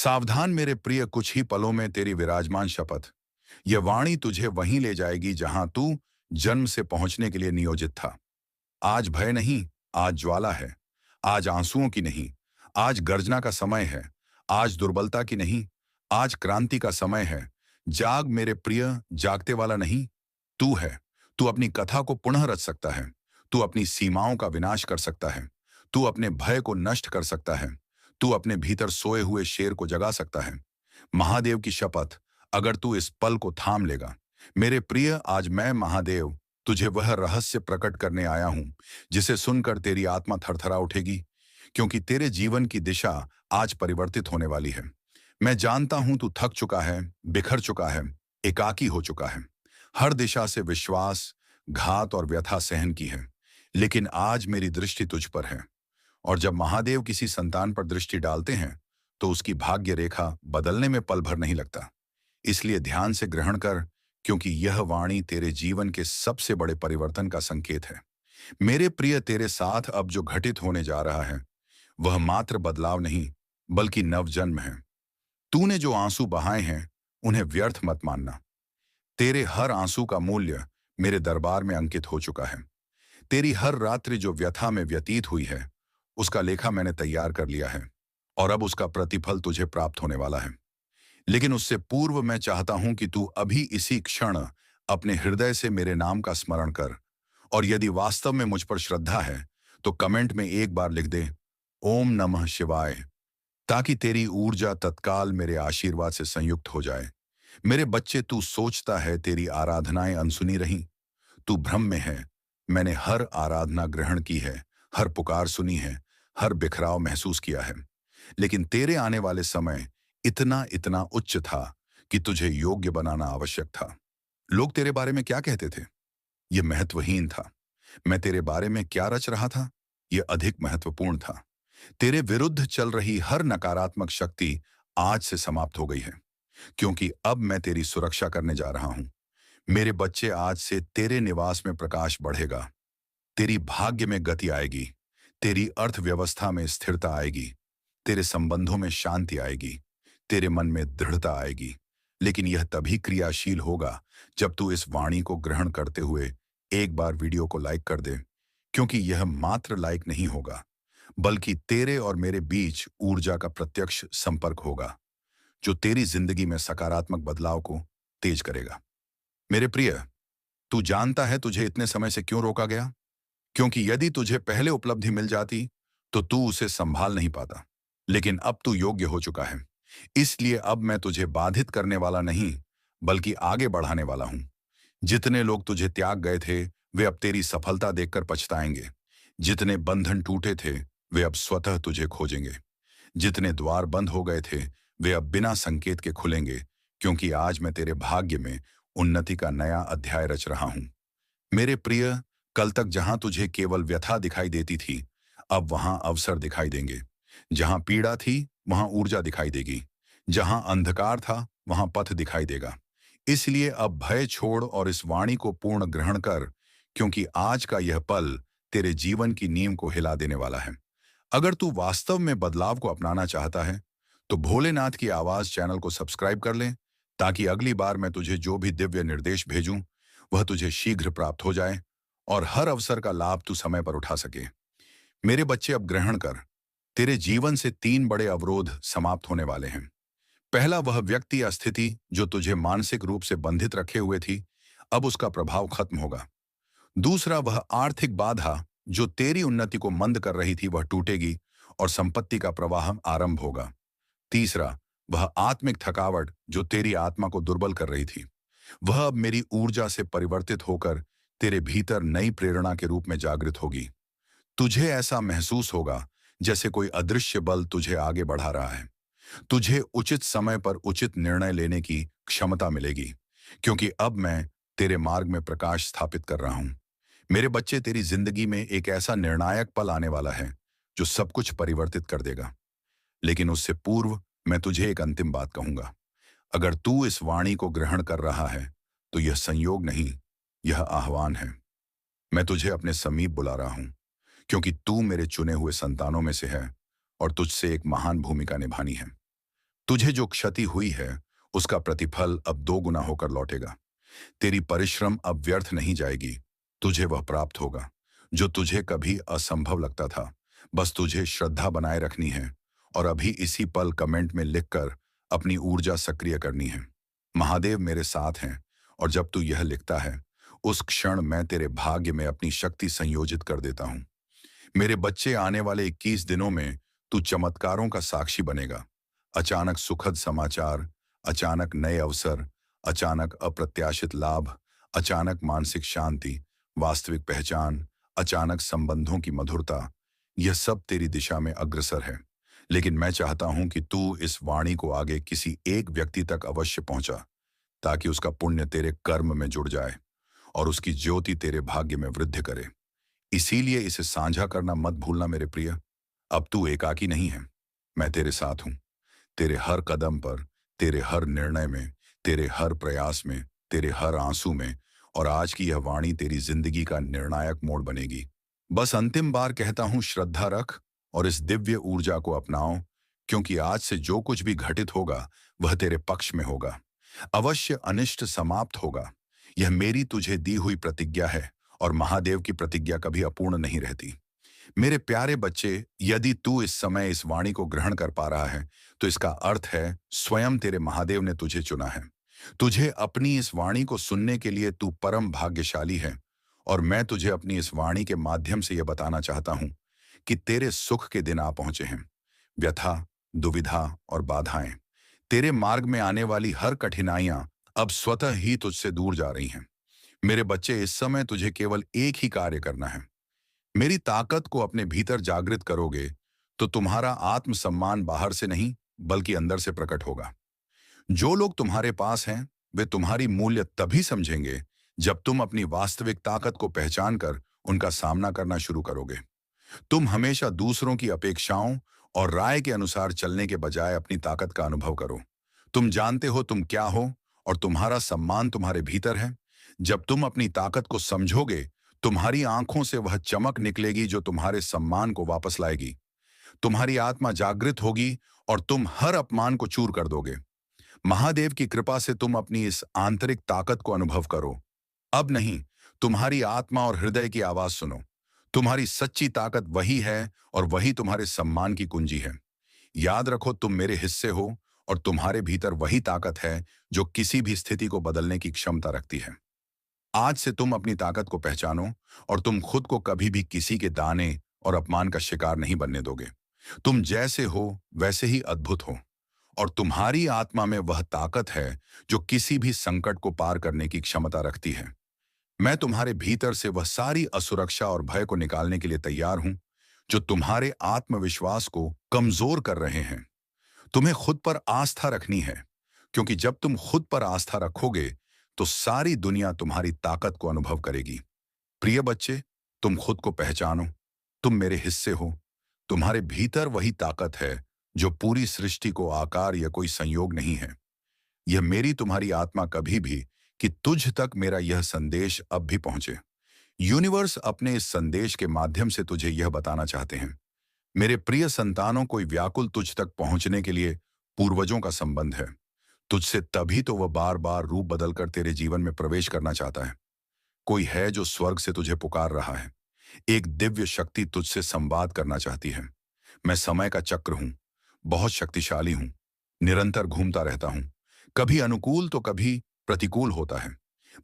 सावधान मेरे प्रिय, कुछ ही पलों में तेरी विराजमान शपथ। यह वाणी तुझे वहीं ले जाएगी जहां तू जन्म से पहुंचने के लिए नियोजित था। आज भय नहीं, आज ज्वाला है। आज आंसुओं की नहीं, आज गर्जना का समय है। आज दुर्बलता की नहीं, आज क्रांति का समय है। जाग मेरे प्रिय, जागते वाला नहीं, तू है। तू अपनी कथा को पुनः रच सकता है। तू अपनी सीमाओं का विनाश कर सकता है। तू अपने भय को नष्ट कर सकता है। तू अपने भीतर सोए हुए शेर को जगा सकता है। महादेव की शपथ, अगर तू इस पल को थाम लेगा। मेरे प्रिय, आज मैं महादेव तुझे वह रहस्य प्रकट करने आया हूं जिसे सुनकर तेरी आत्मा थरथरा उठेगी, क्योंकि तेरे जीवन की दिशा आज परिवर्तित होने वाली है। मैं जानता हूं तू थक चुका है, बिखर चुका है, एकाकी हो चुका है। हर दिशा से विश्वास, घात और व्यथा सहन की है। लेकिन आज मेरी दृष्टि तुझ पर है। और जब महादेव किसी संतान पर दृष्टि डालते हैं तो उसकी भाग्य रेखा बदलने में पल भर नहीं लगता। इसलिए ध्यान से ग्रहण कर, क्योंकि यह वाणी तेरे जीवन के सबसे बड़े परिवर्तन का संकेत है। मेरे प्रिय, तेरे साथ अब जो घटित होने जा रहा है वह मात्र बदलाव नहीं, बल्कि नवजन्म है। तूने जो आंसू बहाए हैं उन्हें व्यर्थ मत मानना। तेरे हर आंसू का मूल्य मेरे दरबार में अंकित हो चुका है। तेरी हर रात्रि जो व्यथा में व्यतीत हुई है उसका लेखा मैंने तैयार कर लिया है, और अब उसका प्रतिफल तुझे प्राप्त होने वाला है। लेकिन उससे पूर्व मैं चाहता हूं कि तू अभी इसी क्षण अपने हृदय से मेरे नाम का स्मरण कर। और यदि वास्तव में मुझ पर श्रद्धा है तो कमेंट में एक बार लिख दे, ओम नमः शिवाय, ताकि तेरी ऊर्जा तत्काल मेरे आशीर्वाद से संयुक्त हो जाए। मेरे बच्चे, तू सोचता है तेरी आराधनाएं अनसुनी रहीं। तू भ्रम में है। मैंने हर आराधना ग्रहण की है, हर पुकार सुनी है, हर बिखराव महसूस किया है। लेकिन तेरे आने वाले समय इतना इतना उच्च था कि तुझे योग्य बनाना आवश्यक था। लोग तेरे बारे में क्या कहते थे, यह महत्वहीन था। मैं तेरे बारे में क्या रच रहा था, यह अधिक महत्वपूर्ण था। तेरे विरुद्ध चल रही हर नकारात्मक शक्ति आज से समाप्त हो गई है, क्योंकि अब मैं तेरी सुरक्षा करने जा रहा हूं। मेरे बच्चे, आज से तेरे निवास में प्रकाश बढ़ेगा। तेरी भाग्य में गति आएगी। तेरी अर्थव्यवस्था में स्थिरता आएगी। तेरे संबंधों में शांति आएगी। तेरे मन में दृढ़ता आएगी। लेकिन यह तभी क्रियाशील होगा जब तू इस वाणी को ग्रहण करते हुए एक बार वीडियो को लाइक कर दे, क्योंकि यह मात्र लाइक नहीं होगा, बल्कि तेरे और मेरे बीच ऊर्जा का प्रत्यक्ष संपर्क होगा जो तेरी जिंदगी में सकारात्मक बदलाव को तेज करेगा। मेरे प्रिय, तू जानता है तुझे इतने समय से क्यों रोका गया? क्योंकि यदि तुझे पहले उपलब्धि मिल जाती तो तू उसे संभाल नहीं पाता। लेकिन अब तू योग्य हो चुका है। इसलिए अब मैं तुझे बाधित करने वाला नहीं, बल्कि आगे बढ़ाने वाला हूं। जितने लोग तुझे त्याग गए थे वे अब तेरी सफलता देखकर पछताएंगे। जितने बंधन टूटे थे वे अब स्वतः तुझे खोजेंगे। जितने द्वार बंद हो गए थे वे अब बिना संकेत के खुलेंगे, क्योंकि आज मैं तेरे भाग्य में उन्नति का नया अध्याय रच रहा हूं। मेरे प्रिय, कल तक जहां तुझे केवल व्यथा दिखाई देती थी, अब वहां अवसर दिखाई देंगे। जहां पीड़ा थी वहां ऊर्जा दिखाई देगी। जहां अंधकार था वहां पथ दिखाई देगा। इसलिए अब भय छोड़ और इस वाणी को पूर्ण ग्रहण कर, क्योंकि आज का यह पल तेरे जीवन की नींव को हिला देने वाला है। अगर तू वास्तव में बदलाव को अपनाना चाहता है तो भोलेनाथ की आवाज चैनल को सब्सक्राइब कर ले, ताकि अगली बार मैं तुझे जो भी दिव्य निर्देश भेजूं वह तुझे शीघ्र प्राप्त हो जाए और हर अवसर का लाभ तू समय पर उठा सके। मेरे बच्चे, अब ग्रहण कर। तेरे जीवन से 3 बड़े अवरोध समाप्त होने वाले हैं। पहला, वह व्यक्ति या स्थिति जो तुझे मानसिक रूप से बंधित रखे हुए थी, अब उसका प्रभाव खत्म होगा। दूसरा, वह आर्थिक बाधा जो तेरी उन्नति को मंद कर रही थी वह टूटेगी और संपत्ति का प्रवाह आरंभ होगा। तीसरा, वह आत्मिक थकावट जो तेरी आत्मा को दुर्बल कर रही थी, वह अब मेरी ऊर्जा से परिवर्तित होकर तेरे भीतर नई प्रेरणा के रूप में जागृत होगी। तुझे ऐसा महसूस होगा जैसे कोई अदृश्य बल तुझे आगे बढ़ा रहा है। तुझे उचित समय पर उचित निर्णय लेने की क्षमता मिलेगी, क्योंकि अब मैं तेरे मार्ग में प्रकाश स्थापित कर रहा हूं। मेरे बच्चे, तेरी जिंदगी में एक ऐसा निर्णायक पल आने वाला है जो सब कुछ परिवर्तित कर देगा। लेकिन उससे पूर्व मैं तुझे एक अंतिम बात कहूंगा। अगर तू इस वाणी को ग्रहण कर रहा है तो यह संयोग नहीं, यह आह्वान है। मैं तुझे अपने समीप बुला रहा हूं, क्योंकि तू मेरे चुने हुए संतानों में से है और तुझसे एक महान भूमिका निभानी है। तुझे जो क्षति हुई है उसका प्रतिफल अब 2 गुना होकर लौटेगा। तेरी परिश्रम अब व्यर्थ नहीं जाएगी। तुझे वह प्राप्त होगा जो तुझे कभी असंभव लगता था। बस तुझे श्रद्धा बनाए रखनी है और अभी इसी पल कमेंट में लिखकर अपनी ऊर्जा सक्रिय करनी है। महादेव मेरे साथ हैं। और जब तू यह लिखता है उस क्षण मैं तेरे भाग्य में अपनी शक्ति संयोजित कर देता हूं। मेरे बच्चे, आने वाले 21 दिनों में तू चमत्कारों का साक्षी बनेगा। अचानक सुखद समाचार, अचानक नए अवसर, अचानक अप्रत्याशित लाभ, अचानक मानसिक शांति, वास्तविक पहचान, अचानक संबंधों की मधुरता, यह सब तेरी दिशा में अग्रसर है। लेकिन मैं चाहता हूं कि तू इस वाणी को आगे किसी एक व्यक्ति तक अवश्य पहुंचा, ताकि उसका पुण्य तेरे कर्म में जुड़ जाए और उसकी ज्योति तेरे भाग्य में वृद्धि करे। इसीलिए इसे साझा करना मत भूलना मेरे प्रिय। अब तू एकाकी नहीं है। मैं तेरे साथ हूं। तेरे हर कदम पर, तेरे हर निर्णय में, तेरे हर प्रयास में, तेरे हर आंसू में। और आज की यह वाणी तेरी जिंदगी का निर्णायक मोड़ बनेगी। बस अंतिम बार कहता हूं, श्रद्धा रख और इस दिव्य ऊर्जा को अपनाओ, क्योंकि आज से जो कुछ भी घटित होगा वह तेरे पक्ष में होगा। अवश्य अनिष्ट समाप्त होगा। यह मेरी तुझे दी हुई प्रतिज्ञा है और महादेव की प्रतिज्ञा कभी अपूर्ण नहीं रहती। मेरे प्यारे बच्चे, यदि तू इस समय इस वाणी को ग्रहण कर पा रहा है तो इसका अर्थ है स्वयं तेरे महादेव ने तुझे चुना है। तुझे अपनी इस वाणी को सुनने के लिए तू परम भाग्यशाली है। और मैं तुझे अपनी इस वाणी के माध्यम से यह बताना चाहता हूं कि तेरे सुख के दिन आ पहुंचे हैं। व्यथा, दुविधा और बाधाएं, तेरे मार्ग में आने वाली हर कठिनाइयां अब स्वतः ही तुझसे दूर जा रही हैं। मेरे बच्चे, इस समय तुझे केवल एक ही कार्य करना है। मेरी ताकत को अपने भीतर जागृत करोगे तो तुम्हारा आत्मसम्मान बाहर से नहीं बल्कि अंदर से प्रकट होगा। जो लोग तुम्हारे पास हैं वे तुम्हारी मूल्य तभी समझेंगे जब तुम अपनी वास्तविक ताकत को पहचान कर उनका सामना करना शुरू करोगे। तुम हमेशा दूसरों की अपेक्षाओं और राय के अनुसार चलने के बजाय अपनी ताकत का अनुभव करो। तुम जानते हो तुम क्या हो और तुम्हारा सम्मान तुम्हारे भीतर है। जब तुम अपनी ताकत को समझोगे, तुम्हारी आंखों से वह चमक निकलेगी जो तुम्हारे सम्मान को वापस लाएगी। तुम्हारी आत्मा जागृत होगी और तुम हर अपमान को चूर कर दोगे। महादेव की कृपा से तुम अपनी इस आंतरिक ताकत को अनुभव करो। अब नहीं, तुम्हारी आत्मा और हृदय की आवाज सुनो। तुम्हारी सच्ची ताकत वही है और वही तुम्हारे सम्मान की कुंजी है। याद रखो, तुम मेरे हिस्से हो और तुम्हारे भीतर वही ताकत है जो किसी भी स्थिति को बदलने की क्षमता रखती है। आज से तुम अपनी ताकत को पहचानो और तुम खुद को कभी भी किसी के दाने और अपमान का शिकार नहीं बनने दोगे। तुम जैसे हो वैसे ही अद्भुत हो और तुम्हारी आत्मा में वह ताकत है जो किसी भी संकट को पार करने की क्षमता रखती है। मैं तुम्हारे भीतर से वह सारी असुरक्षा और भय को निकालने के लिए तैयार हूं जो तुम्हारे आत्मविश्वास को कमजोर कर रहे हैं। तुम्हें खुद पर आस्था रखनी है, क्योंकि जब तुम खुद पर आस्था रखोगे तो सारी दुनिया तुम्हारी ताकत को अनुभव करेगी। प्रिय बच्चे, तुम खुद को पहचानो। तुम मेरे हिस्से हो। तुम्हारे भीतर वही ताकत है जो पूरी सृष्टि को आकार या कोई संयोग नहीं है। यह मेरी तुम्हारी आत्मा कभी भी कि तुझ तक मेरा यह संदेश अब भी पहुंचे। यूनिवर्स अपने इस संदेश के माध्यम से तुझे यह बताना चाहते हैं, मेरे प्रिय संतानों, कोई व्याकुल तुझ तक पहुंचने के लिए पूर्वजों का संबंध है। तुझसे तभी तो वह बार बार रूप बदलकर तेरे जीवन में प्रवेश करना चाहता है। कोई है जो स्वर्ग से तुझे पुकार रहा है। एक दिव्य शक्ति तुझसे संवाद करना चाहती है। मैं समय का चक्र हूं, बहुत शक्तिशाली हूं, निरंतर घूमता रहता हूं। कभी अनुकूल तो कभी प्रतिकूल होता है।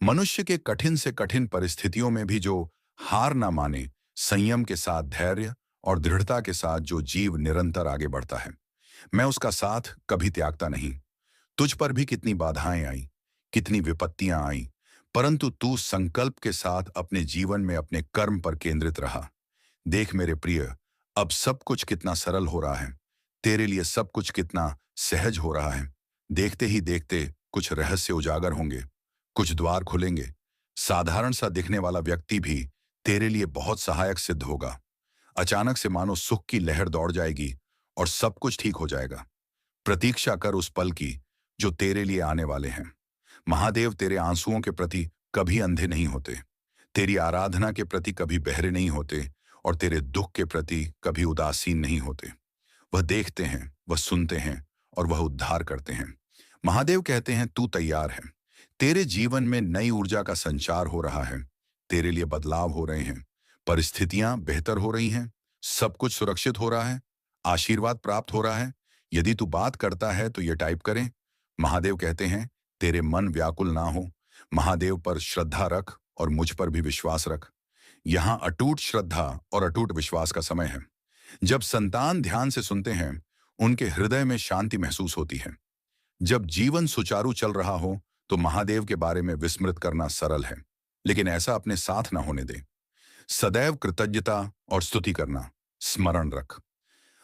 मनुष्य के कठिन से कठिन परिस्थितियों में भी जो हार ना माने, संयम के साथ धैर्य और दृढ़ता के साथ जो जीव निरंतर आगे बढ़ता है, मैं उसका साथ कभी त्यागता नहीं। तुझ पर भी कितनी बाधाएं आई, कितनी विपत्तियां आई, परंतु तू संकल्प के साथ अपने जीवन में अपने कर्म पर केंद्रित रहा। देख मेरे प्रिय, अब सब कुछ कितना सरल हो रहा है। तेरे लिए सब कुछ कितना सहज हो रहा है। देखते ही देखते कुछ रहस्य उजागर होंगे, कुछ द्वार खुलेंगे। साधारण सा दिखने वाला व्यक्ति भी तेरे लिए बहुत सहायक सिद्ध होगा। अचानक से मानो सुख की लहर दौड़ जाएगी और सब कुछ ठीक हो जाएगा। प्रतीक्षा कर उस पल की जो तेरे लिए आने वाले हैं। महादेव तेरे आंसुओं के प्रति कभी अंधे नहीं होते, तेरी आराधना के प्रति कभी बहरे नहीं होते और तेरे दुख के प्रति कभी उदासीन नहीं होते। वह देखते हैं, वह सुनते हैं और वह उद्धार करते हैं। महादेव कहते हैं तू तैयार है। तेरे जीवन में नई ऊर्जा का संचार हो रहा है। तेरे लिए बदलाव हो रहे हैं। परिस्थितियां बेहतर हो रही हैं। सब कुछ सुरक्षित हो रहा है। आशीर्वाद प्राप्त हो रहा है। यदि तू बात करता है तो ये टाइप करें। महादेव कहते हैं तेरे मन व्याकुल ना हो। महादेव पर श्रद्धा रख और मुझ पर भी विश्वास रख। यहाँ अटूट श्रद्धा और अटूट विश्वास का समय है। जब संतान ध्यान से सुनते हैं, उनके हृदय में शांति महसूस होती है। जब जीवन सुचारू चल रहा हो, तो महादेव के बारे में विस्मृत करना सरल है, लेकिन ऐसा अपने साथ ना होने दे। सदैव कृतज्ञता और स्तुति करना स्मरण रख।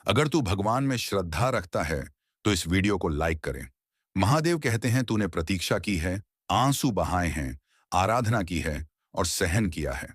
अगर तू भगवान में श्रद्धा रखता है, तो इस वीडियो को लाइक करें। महादेव कहते हैं तूने प्रतीक्षा की है, आंसू बहाए हैं, आराधना की है और सहन किया है।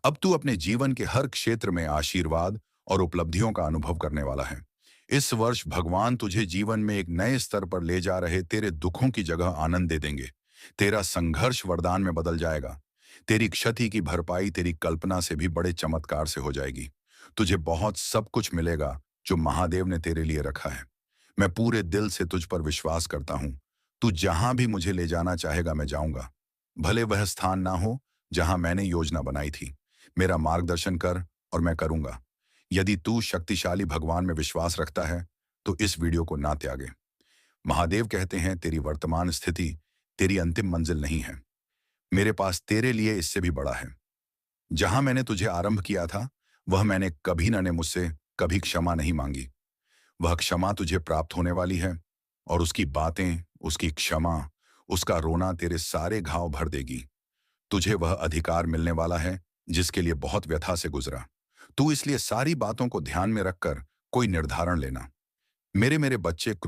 अब तू अपने जीवन के हर क्षेत्र में आशीर्वाद और उपलब्धियों का अनुभव करने वाला है। इस वर्ष भगवान तुझे जीवन में एक नए स्तर पर ले जा रहे तेरे दुखों की जगह आनंद दे देंगे। तेरा संघर्ष वरदान में बदल जाएगा। तेरी क्षति की भरपाई तेरी कल्पना से भी बड़े चमत्कार से हो जाएगी। तुझे बहुत सब कुछ मिलेगा जो महादेव ने तेरे लिए रखा है। मैं पूरे दिल से तुझ पर विश्वास करता हूं। तू जहां भी मुझे ले जाना चाहेगा मैं जाऊंगा। भले वह स्थान ना हो जहां मैंने योजना बनाई थी। मेरा मार्गदर्शन कर और मैं करूंगा। यदि तू शक्तिशाली भगवान में विश्वास रखता है, तो इस वीडियो को ना त्यागे। महादेव कहते हैं तेरी वर्तमान स्थिति तेरी अंतिम मंजिल नहीं है। मेरे पास तेरे लिए इससे भी बड़ा है। जहां मैंने तुझे आरंभ किया था, वह मैंने कभी न ने मुझसे कभी क्षमा नहीं मांगी। वह क्षमा तुझे प्राप्त होने वाली है और उसकी बातें, उसकी क्षमा, उसका रोना तेरे सारे घाव भर देगी। तुझे वह अधिकार मिलने वाला है जिसके लिए बहुत व्यथा से गुजरा। तू इसलिए सारी बातों को ध्यान में रखकर कोई निर्धारण लेना। मेरे मेरे बच्चे क्रोध